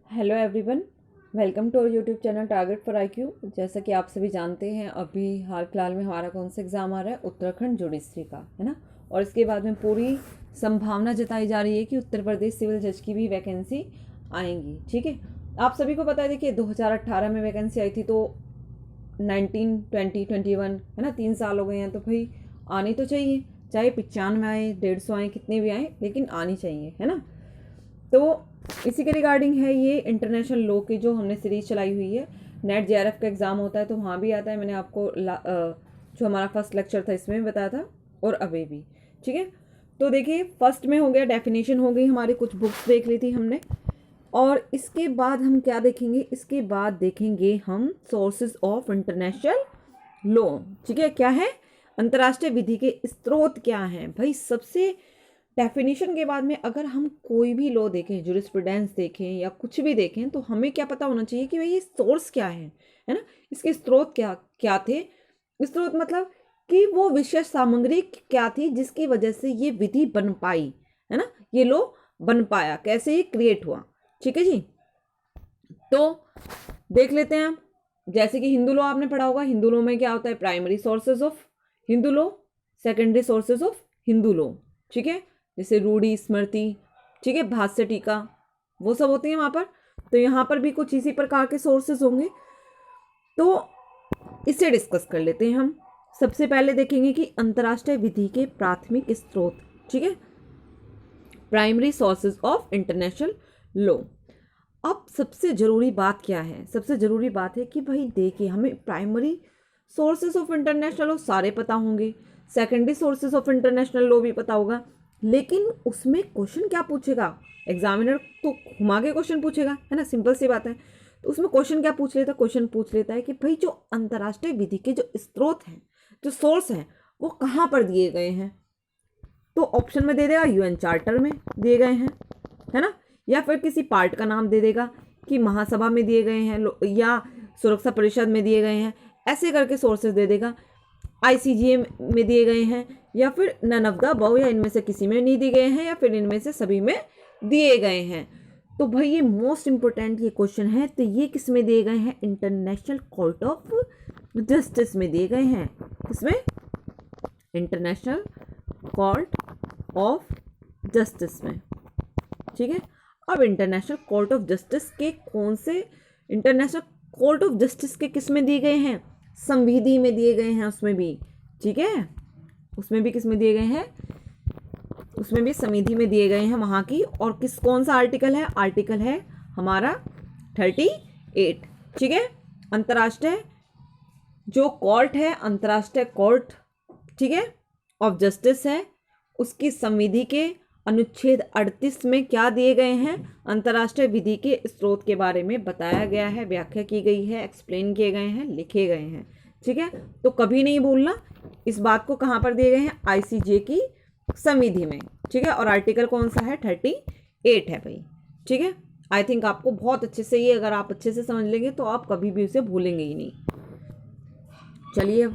Hello everyone, welcome to YouTube channel target for IQ. जैसा कि आप सभी जानते हैं, अभी हाल फिलहाल में हमारा कौन सा एग्ज़ाम आ रहा है, उत्तराखंड जुडिशरी का, है ना। और इसके बाद में पूरी संभावना जताई जा रही है कि उत्तर प्रदेश सिविल जज की भी वैकेंसी आएंगी। ठीक है, आप सभी को पता है, देखिए 2018 में वैकेंसी आई थी, तो 19, 20, 21, है ना, 3 साल हो गए हैं, तो भाई आनी तो चाहिए, चाहे 95 आए, 150 आए, कितने भी आए, लेकिन आनी चाहिए, है ना। तो इसी के रिगार्डिंग है ये इंटरनेशनल लॉ की जो हमने सीरीज चलाई हुई है। नेट जेआरएफ का एग्ज़ाम होता है तो वहाँ भी आता है, मैंने आपको जो हमारा फर्स्ट लेक्चर था इसमें भी बताया था, और अभी भी। ठीक है, तो देखिए फर्स्ट में हो गया डेफिनेशन, हो गई हमारी, कुछ बुक्स देख ली थी हमने। और इसके बाद हम क्या देखेंगे, इसके बाद देखेंगे हम सोर्सेज ऑफ इंटरनेशनल लॉ। ठीक है, क्या है, अंतर्राष्ट्रीय विधि के स्रोत क्या हैं भाई। सबसे डेफिनेशन के बाद में अगर हम कोई भी लॉ देखें, जुरिस्प्रूडेंस देखें या कुछ भी देखें, तो हमें क्या पता होना चाहिए कि भाई ये सोर्स क्या है ना, इसके स्रोत क्या क्या थे। स्रोत मतलब कि वो विशेष सामग्री क्या थी जिसकी वजह से ये विधि बन पाई, है ना, ये लॉ बन पाया, कैसे ये क्रिएट हुआ। ठीक है जी, तो देख लेते हैं। जैसे कि हिंदू लॉ आपने पढ़ा होगा, हिंदू लॉ में क्या होता है, primary sources of Hindu law, secondary sources of Hindu law. ठीक है, जैसे रूढ़ी, स्मृति, ठीक है, भाष्य, टीका, वो सब होती है वहां पर। तो यहाँ पर भी कुछ इसी प्रकार के सोर्सेज होंगे, तो इसे डिस्कस कर लेते हैं हम। सबसे पहले देखेंगे कि अंतर्राष्ट्रीय विधि के प्राथमिक स्रोत। ठीक है, primary sources of international law. अब सबसे जरूरी बात क्या है, सबसे जरूरी बात है कि भाई देखिए, हमें primary sources of international law सारे पता होंगे, secondary sources of international law भी पता होगा, लेकिन उसमें क्वेश्चन क्या पूछेगा, एग्जामिनर तो घुमा के क्वेश्चन पूछेगा, है ना, सिंपल सी बात है। तो उसमें क्वेश्चन क्या पूछ लेता है, क्वेश्चन पूछ लेता है कि भाई जो अंतर्राष्ट्रीय विधि के जो स्रोत हैं, जो सोर्स हैं, वो कहाँ पर दिए गए हैं। तो ऑप्शन में दे देगा यूएन चार्टर में दिए गए हैं, है ना, या फिर किसी पार्ट का नाम दे देगा कि महासभा में दिए गए हैं या सुरक्षा परिषद में दिए गए हैं, ऐसे करके सोर्सेज दे देगा। आईसीजे में दिए गए हैं, या फिर नन ऑफ द अबव, या इनमें से किसी में नहीं दिए गए हैं, या फिर इनमें से सभी में दिए गए हैं। तो भाई ये मोस्ट इंपोर्टेंट ये क्वेश्चन है, तो ये किस में दिए गए हैं, इंटरनेशनल कोर्ट ऑफ जस्टिस में दिए गए हैं। किसमें, इंटरनेशनल कोर्ट ऑफ जस्टिस में। ठीक है, अब इंटरनेशनल कोर्ट ऑफ जस्टिस के कौन से, इंटरनेशनल कोर्ट ऑफ जस्टिस के किस में दिए गए हैं, संविधि में दिए गए हैं उसमें भी। ठीक है, उसमें भी किस में दिए गए हैं, उसमें भी संविधि में दिए गए हैं वहां की। और किस, कौन सा आर्टिकल है, आर्टिकल है हमारा 38। ठीक है, अंतर्राष्ट्रीय जो कोर्ट है, अंतर्राष्ट्रीय कोर्ट, ठीक है, ऑफ जस्टिस है, उसकी संविधि के अनुच्छेद 38 में क्या दिए गए हैं, अंतर्राष्ट्रीय विधि के स्रोत के बारे में बताया गया है, व्याख्या की गई है, एक्सप्लेन किए गए हैं, लिखे गए हैं। ठीक है, तो कभी नहीं भूलना इस बात को, कहाँ पर दिए गए हैं, आईसीजे की संविधि में। ठीक है, और आर्टिकल कौन सा है, 38 है भाई। ठीक है, आई थिंक आपको बहुत अच्छे से, ये अगर आप अच्छे से समझ लेंगे तो आप कभी भी उसे भूलेंगे ही नहीं। चलिए,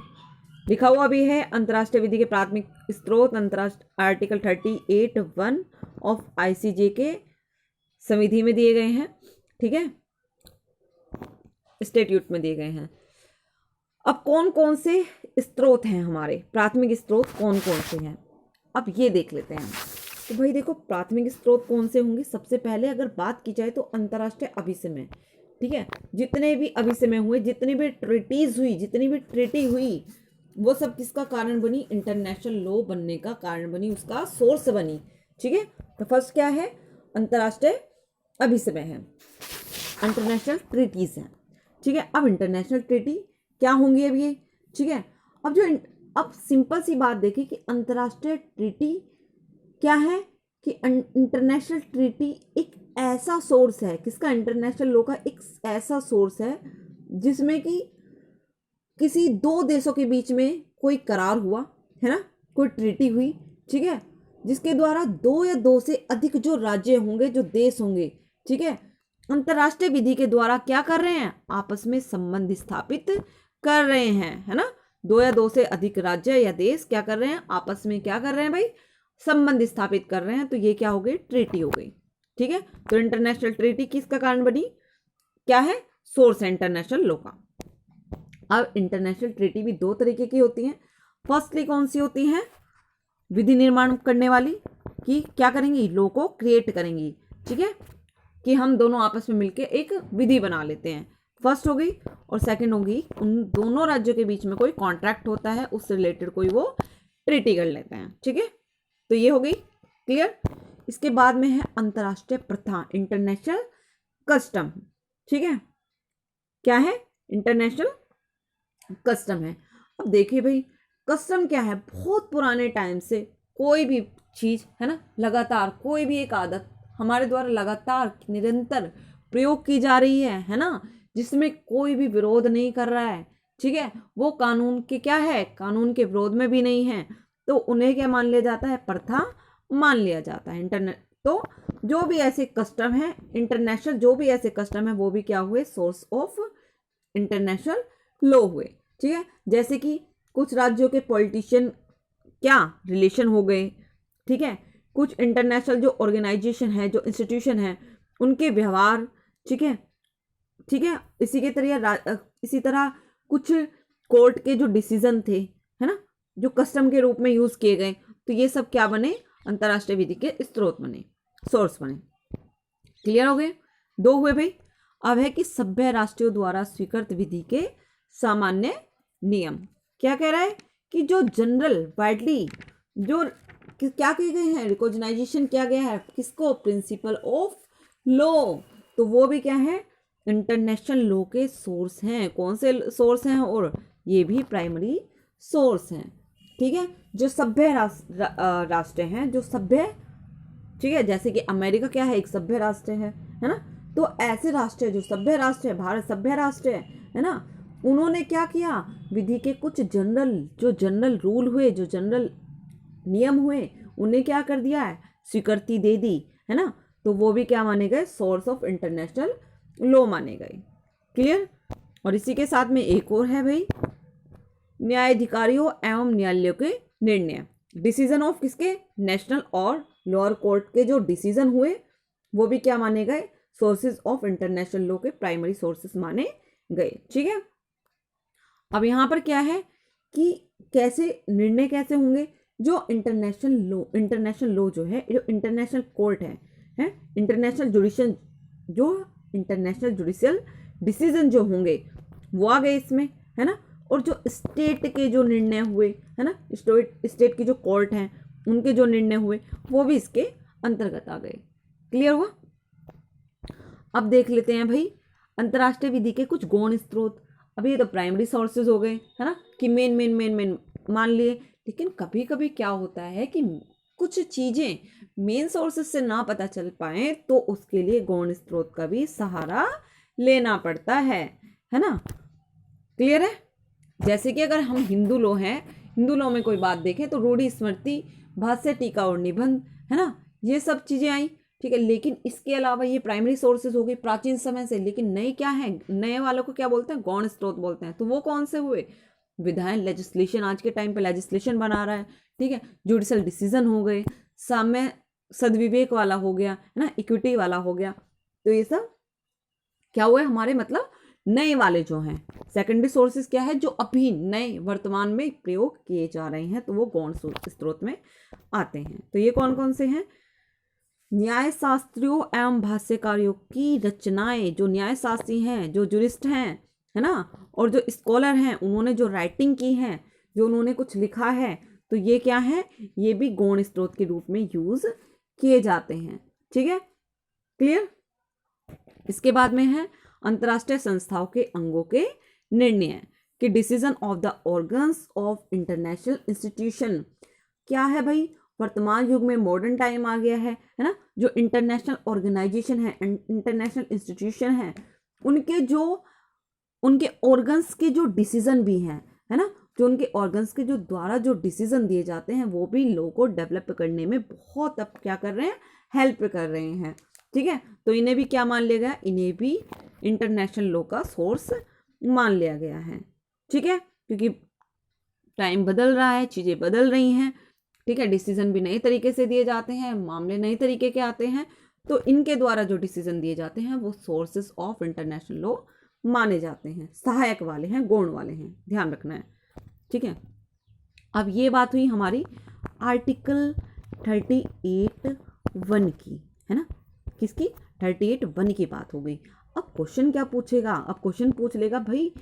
लिखा हुआ भी है अंतर्राष्ट्रीय विधि के प्राथमिक स्रोत, अंतर्राष्ट्रीय आर्टिकल 38(1) ऑफ आईसीजे के संविधि में दिए गए हैं। ठीक है, स्टेट्यूट में दिए गए हैं। अब कौन कौन से स्रोत हैं हमारे, प्राथमिक स्रोत कौन कौन से हैं, अब ये देख लेते हैं। तो भाई देखो, प्राथमिक स्रोत कौन से होंगे, सबसे पहले अगर बात की जाए तो अंतर्राष्ट्रीय अभिसमय। ठीक है, जितने भी अभिसमय हुए, जितनी भी ट्रीटीज हुई, जितनी भी ट्रीटी हुई, वो सब किसका कारण बनी, इंटरनेशनल लॉ बनने का कारण बनी, उसका सोर्स बनी। ठीक है, तो फर्स्ट क्या है, अंतर्राष्ट्रीय अभिसमय है, इंटरनेशनल ट्रीटीज है। ठीक है, अब इंटरनेशनल ट्रीटी क्या होंगी अब ये। ठीक है, अब सिंपल सी बात देखिए कि अंतर्राष्ट्रीय ट्रीटी क्या है, कि इंटरनेशनल ट्रीटी एक ऐसा सोर्स है, किसका, इंटरनेशनल लॉ का एक ऐसा सोर्स है जिसमें कि किसी दो देशों के बीच में कोई करार हुआ, है ना, कोई ट्रीटी हुई। ठीक है, जिसके द्वारा दो या दो से अधिक जो राज्य होंगे, जो देश होंगे, ठीक है, अंतर्राष्ट्रीय विधि के द्वारा क्या कर रहे हैं, आपस में संबंध स्थापित कर रहे हैं, है ना। दो या दो से अधिक राज्य या देश क्या कर रहे हैं, आपस में क्या कर रहे हैं भाई, संबंध स्थापित कर रहे हैं, तो ये क्या हो गई, ट्रीटी हो गई। ठीक है। तो इंटरनेशनल ट्रीटी किसका कारण बनी, क्या है, सोर्स है इंटरनेशनल लॉ का। अब इंटरनेशनल ट्रीटी भी दो तरीके की होती हैं। फर्स्टली कौन सी होती है, विधि निर्माण करने वाली, कि क्या करेंगी, लॉ को क्रिएट करेंगी, ठीक है, कि हम दोनों आपस में मिलकर एक विधि बना लेते हैं, फर्स्ट हो गई। और सेकंड होगी उन दोनों राज्यों के बीच में कोई कॉन्ट्रैक्ट होता है, उससे रिलेटेड कोई वो ट्रीटी कर लेते हैं, ठीक है। तो ये हो गई क्लियर। इसके बाद में है अंतर्राष्ट्रीय प्रथा, इंटरनेशनल कस्टम, ठीक है, क्या है, इंटरनेशनल कस्टम है। अब देखिए भाई, कस्टम क्या है, बहुत पुराने टाइम से कोई भी चीज है ना, लगातार कोई भी एक आदत हमारे द्वारा लगातार निरंतर प्रयोग की जा रही है ना, जिसमें कोई भी विरोध नहीं कर रहा है, ठीक है, वो कानून के क्या है, कानून के विरोध में भी नहीं है, तो उन्हें क्या मान लिया जाता है, प्रथा मान लिया जाता है। इंटरनेट तो जो भी ऐसे कस्टम है इंटरनेशनल, जो भी ऐसे कस्टम है वो भी क्या हुए, सोर्स ऑफ इंटरनेशनल लॉ हुए, ठीक है। जैसे कि कुछ राज्यों के पॉलिटिशियन क्या रिलेशन हो गए, ठीक है, कुछ इंटरनेशनल जो ऑर्गेनाइजेशन है, जो इंस्टीट्यूशन है, उनके व्यवहार, ठीक है, ठीक है। इसी तरह कुछ कोर्ट के जो डिसीजन थे, है ना, जो कस्टम के रूप में यूज किए गए, तो ये सब क्या बने, अंतरराष्ट्रीय विधि के स्रोत बने, सोर्स बने। क्लियर हो गए, दो हुए भाई। अब है कि सभ्य राष्ट्रों द्वारा स्वीकृत विधि के सामान्य नियम, क्या कह रहा है कि जो जनरल वाइडली जो क्या किए गए हैं, रिकॉग्नाइजेशन किया गया है किसको, प्रिंसिपल ऑफ लॉ, तो वो भी क्या है, इंटरनेशनल लॉ के सोर्स हैं। कौन से सोर्स हैं, और ये भी प्राइमरी सोर्स हैं, ठीक है। जो सभ्य राष्ट्र हैं, जो सभ्य, ठीक है, जैसे कि अमेरिका क्या है, एक सभ्य राष्ट्र है ना, तो ऐसे राष्ट्र है जो सभ्य राष्ट्र है, भारत सभ्य राष्ट्र है ना, उन्होंने क्या किया, विधि के कुछ जनरल रूल हुए, जो जनरल नियम हुए, उन्हें क्या कर दिया है, स्वीकृति दे दी, है ना, तो वो भी क्या माने गए, सोर्स ऑफ इंटरनेशनल लॉ माने गए। क्लियर। और इसी के साथ में एक और है भाई, न्यायाधिकारियों एवं न्यायालयों के निर्णय, डिसीजन ऑफ किसके, नेशनल और लोअर कोर्ट के जो डिसीजन हुए वो भी क्या माने गए, सोर्सेज ऑफ इंटरनेशनल लॉ के प्राइमरी सोर्सेज माने गए, ठीक है। अब यहाँ पर क्या है कि कैसे निर्णय कैसे होंगे, जो इंटरनेशनल लॉ जो है, जो इंटरनेशनल कोर्ट है इंटरनेशनल जुडिशियल डिसीजन जो होंगे वो आ गए इसमें, है ना, और जो स्टेट के जो निर्णय हुए, है ना, स्टेट की जो कोर्ट हैं उनके जो निर्णय हुए वो भी इसके अंतर्गत आ गए। क्लियर हुआ। अब देख लेते हैं भाई अंतर्राष्ट्रीय विधि के कुछ गौण स्रोत। अभी ये तो प्राइमरी सोर्सेज हो गए, है ना, कि मेन मान लिए, लेकिन कभी कभी क्या होता है कि कुछ चीजें मेन सोर्सेज से ना पता चल पाए तो उसके लिए गौण स्रोत का भी सहारा लेना पड़ता है ना। क्लियर है। जैसे कि अगर हम हिंदू लॉ हैं, हिंदू लॉ में कोई बात देखें तो रूढ़ि, स्मृति, भाष्य, टीका और निबंध, है ना, ये सब चीजें आई, ठीक है। लेकिन इसके अलावा ये प्राइमरी सोर्सेज हो गई प्राचीन समय से, लेकिन नए क्या है, नए वालों को क्या बोलते हैं, गौण स्रोत बोलते हैं। तो वो कौन से हुए, विधायन, लेजिस्लेशन, आज के टाइम पे लेजिस्लेशन बना रहा है, ठीक है, जुडिशल डिसीजन हो गए, साम्य सदविवेक वाला हो गया, है ना, इक्विटी वाला हो गया, तो ये सब क्या हुआ हमारे, मतलब नए वाले जो हैं। सेकेंडरी सोर्सेज क्या है, जो अभी नए वर्तमान में प्रयोग किए जा रहे हैं, तो वो गौण स्रोत में आते हैं। तो ये कौन कौन से हैं, न्याय शास्त्रियों एवं भाष्यकारियों की रचनाएं, जो न्याय शास्त्री हैं, जो जुरिस्ट हैं, है ना, और जो स्कॉलर हैं, उन्होंने जो राइटिंग की है, जो उन्होंने कुछ लिखा है, तो ये क्या है, ये भी गौण स्रोत के रूप में यूज किए जाते हैं, ठीक है। क्लियर। इसके बाद में है अंतर्राष्ट्रीय संस्थाओं के अंगों के निर्णय, कि decision of the organs of international institution, क्या है भाई, वर्तमान युग में मॉडर्न टाइम आ गया है ना, जो इंटरनेशनल ऑर्गेनाइजेशन है, इंटरनेशनल इंस्टीट्यूशन है, उनके ऑर्गन्स के जो डिसीजन भी हैं, है ना, जो उनके ऑर्गन्स के जो द्वारा जो डिसीजन दिए जाते हैं वो भी लॉ को डेवलप करने में बहुत अब क्या कर रहे हैं, हेल्प कर रहे हैं, ठीक है। तो इन्हें भी क्या मान लिया गया, इन्हें भी इंटरनेशनल लॉ का सोर्स मान लिया गया है, ठीक है, क्योंकि टाइम बदल रहा है, चीज़ें बदल रही हैं, ठीक है, डिसीजन भी नए तरीके से दिए जाते हैं, मामले नए तरीके के आते हैं, तो इनके द्वारा जो डिसीजन दिए जाते हैं वो सोर्सेस ऑफ इंटरनेशनल लॉ माने जाते हैं, सहायक वाले हैं, गौण वाले हैं, ध्यान रखना है, ठीक है। अब ये बात हुई हमारी आर्टिकल 38(1) की, है ना, किसकी, 38(1) की बात हो गई। अब क्वेश्चन क्या पूछेगा, अब क्वेश्चन पूछ लेगा भाई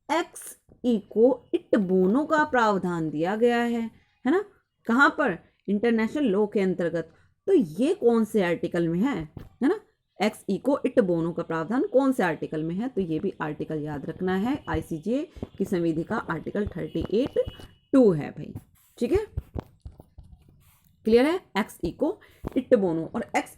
एक्स इको इट बोनो का प्रावधान दिया गया है ना, कहाँ पर, इंटरनेशनल लॉ के अंतर्गत, तो ये कौन से आर्टिकल में है ना, एक्स इको इट बोनो का प्रावधान कौन से आर्टिकल में है, तो ये भी आर्टिकल याद रखना है, आईसीजे की संविधि का आर्टिकल 38(2) है भाई, ठीक है, क्लियर है। एक्स इको इट बोनो, और एक्स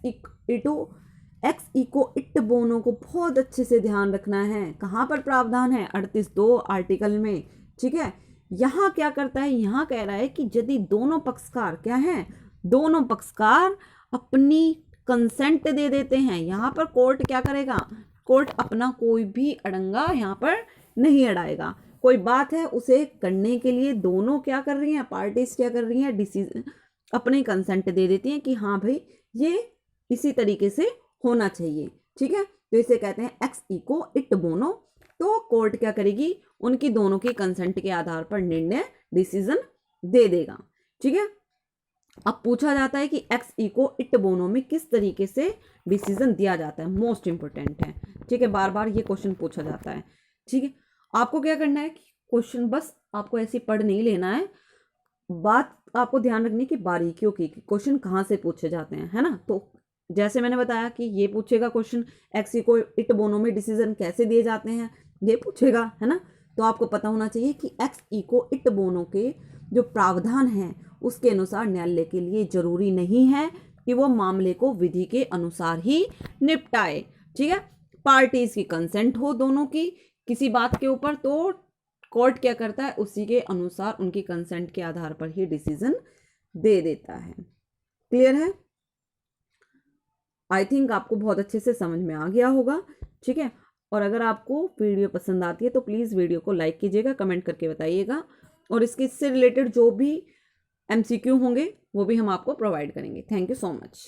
इको इट बोनो को बहुत अच्छे से ध्यान रखना है, कहाँ पर प्रावधान है, 38(2) आर्टिकल में, ठीक है। यहाँ क्या करता है, यहाँ कह रहा है कि यदि दोनों पक्षकार क्या हैं, दोनों पक्षकार अपनी कंसेंट दे देते हैं, यहाँ पर कोर्ट क्या करेगा, कोर्ट अपना कोई भी अड़ंगा यहाँ पर नहीं अड़ाएगा, कोई बात है उसे करने के लिए दोनों क्या कर रही हैं, पार्टीज क्या कर रही हैं, डिसीजन अपनी कंसेंट दे देती हैं कि हाँ भाई ये इसी तरीके से होना चाहिए, ठीक है, तो इसे कहते हैं एक्स इको इट बोनो। तो कोर्ट क्या करेगी, उनकी दोनों की कंसेंट के आधार पर निर्णय, डिसीजन दे देगा, ठीक है। अब पूछा जाता है कि एक्स इको इट बोनो में किस तरीके से डिसीजन दिया जाता है, मोस्ट इंपोर्टेंट है, ठीक है, बार बार ये क्वेश्चन पूछा जाता है, ठीक है। आपको क्या करना है कि क्वेश्चन बस आपको ऐसे पढ़ नहीं लेना है, बात आपको ध्यान रखनी कि बारीकियों की, क्वेश्चन कहाँ से पूछे जाते हैं, है ना। तो जैसे मैंने बताया कि ये पूछेगा क्वेश्चन एक्स इको इट बोनो में डिसीजन कैसे दिए जाते हैं, ये पूछेगा, है ना। तो आपको पता होना चाहिए कि एक्स इको इट बोनो के जो प्रावधान हैं उसके अनुसार न्यायालय के लिए जरूरी नहीं है कि वो मामले को विधि के अनुसार ही निपटाए, ठीक है। पार्टीज की कंसेंट हो दोनों की किसी बात के ऊपर, तो कोर्ट क्या करता है, उसी के अनुसार उनकी कंसेंट के आधार पर ही डिसीजन दे देता है, क्लियर है। आई थिंक आपको बहुत अच्छे से समझ में आ गया होगा, ठीक है। और अगर आपको वीडियो पसंद आती है तो प्लीज़ वीडियो को लाइक कीजिएगा, कमेंट करके बताइएगा, और इससे रिलेटेड जो भी MCQ होंगे वो भी हम आपको प्रोवाइड करेंगे। Thank you so much.